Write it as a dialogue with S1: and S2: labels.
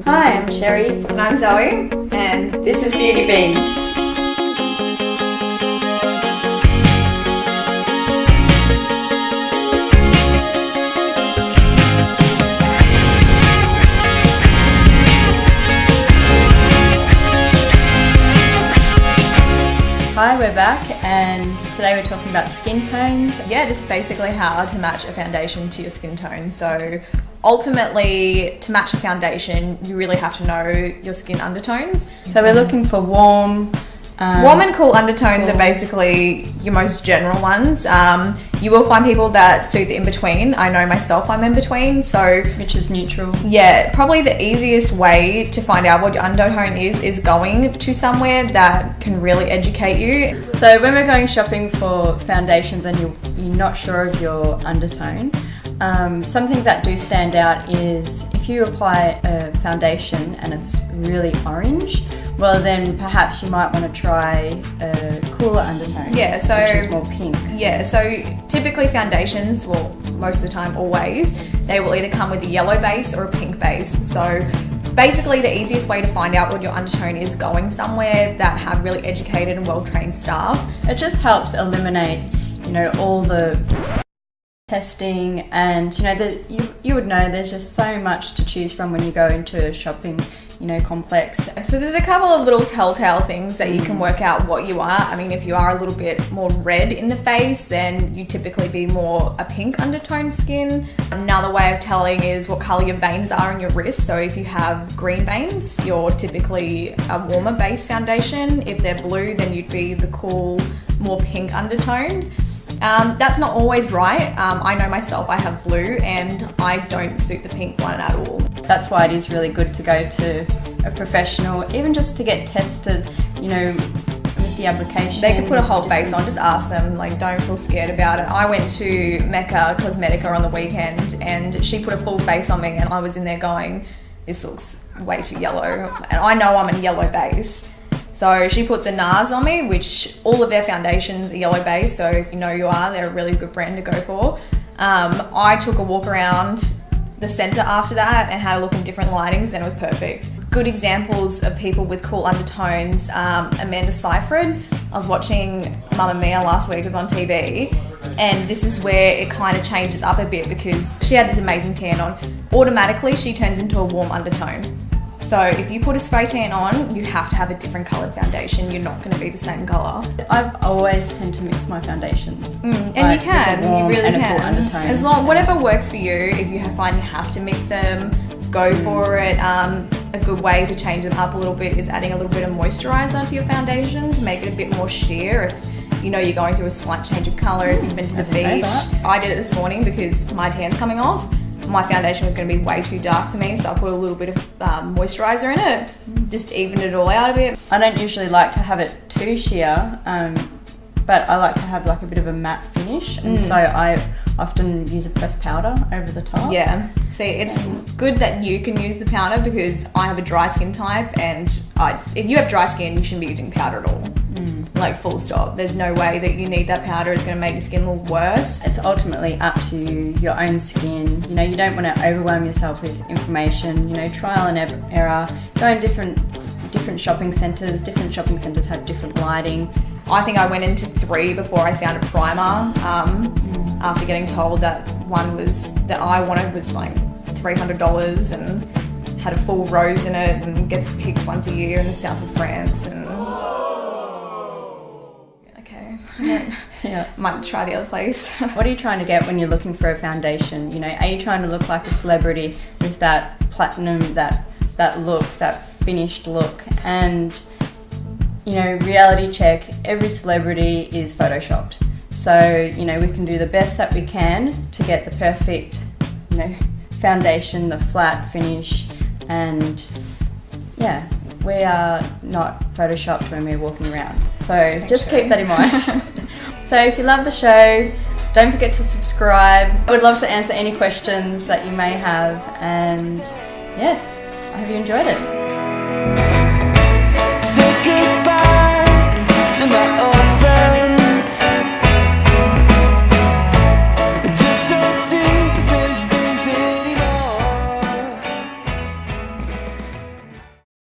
S1: Hi, I'm Sheri.
S2: And I'm Zoe, and
S1: this is Beauty Beans. Hi, we're back, and today we're talking about skin tones.
S2: Yeah, just basically how to match a foundation to your skin tone. So ultimately, to match a foundation, you really have to know your skin undertones.
S1: So we're looking for warm
S2: and cool undertones are basically your most general ones. You will find people that suit the in-between. I know myself I'm in-between, so...
S1: Which is neutral.
S2: Yeah, probably the easiest way to find out what your undertone is going to somewhere that can really educate you.
S1: So when we're going shopping for foundations and you're not sure of your undertone, some things that do stand out is if you apply a foundation and it's really orange, well then perhaps you might want to try a cooler undertone,
S2: which
S1: is more pink.
S2: Yeah, so typically foundations, well most of the time always, they will either come with a yellow base or a pink base. So basically the easiest way to find out what your undertone is going somewhere that have really educated and well-trained staff.
S1: It just helps eliminate, all the testing, and you would know there's just so much to choose from when you go into a shopping complex.
S2: So there's a couple of little telltale things that you can work out what you are. I mean, if you are a little bit more red in the face, then you typically be more a pink undertone skin. Another way of telling is what colour your veins are in your wrist. So if you have green veins, you're typically a warmer base foundation. If they're blue, then you'd be the cool, more pink undertoned. That's not always right. I know myself, I have blue and I don't suit the pink one at all.
S1: That's why it is really good to go to a professional, even just to get tested, with the application.
S2: They can put a whole face on, just ask them, don't feel scared about it. I went to Mecca Cosmetica on the weekend and she put a full face on me and I was in there going, this looks way too yellow. And I know I'm a yellow base. So she put the NARS on me, which all of their foundations are yellow base. So if you know you are, they're a really good brand to go for. I took a walk around the centre after that and had a look in different lightings and it was perfect. Good examples of people with cool undertones, Amanda Seyfried. I was watching Mamma Mia last week, it was on TV, and this is where it kind of changes up a bit because she had this amazing tan on. Automatically, she turns into a warm undertone. So if you put a spray tan on, you have to have a different coloured foundation. You're not going to be the same colour.
S1: I've always tend to mix my foundations.
S2: And you can, you really can.
S1: Cool undertone.
S2: As long, whatever works for you. If you find you have to mix them, go for it. A good way to change them up a little bit is adding a little bit of moisturiser to your foundation to make it a bit more sheer. If you're going through a slight change of colour, if you've been to the beach. I did it this morning because my tan's coming off. My foundation was going to be way too dark for me, so I put a little bit of moisturiser in it, just evened it all out a bit.
S1: I don't usually like to have it too sheer, but I like to have a bit of a matte finish, and so I often use a pressed powder over the top.
S2: Yeah, see, it's good that you can use the powder because I have a dry skin type, and if you have dry skin, you shouldn't be using powder at all. Full stop. There's no way that you need that powder. It's going to make your skin look worse.
S1: It's ultimately up to your own skin. You don't want to overwhelm yourself with information. Trial and error. Go in different shopping centres. Different shopping centres have different lighting.
S2: I think I went into 3 before I found a primer. After getting told that one that I wanted was $300 and had a full rose in it and gets picked once a year in the south of France and.
S1: Yeah.
S2: Might try the other place.
S1: What are you trying to get when you're looking for a foundation? Are you trying to look like a celebrity with that platinum, that look, that finished look? And, reality check, every celebrity is photoshopped. So, we can do the best that we can to get the perfect, foundation, the flat finish, and yeah, we are not photoshopped when we're walking around. So just keep that in mind. So if you love the show, don't forget to subscribe. I would love to answer any questions that you may have, and yes, I hope you enjoyed it.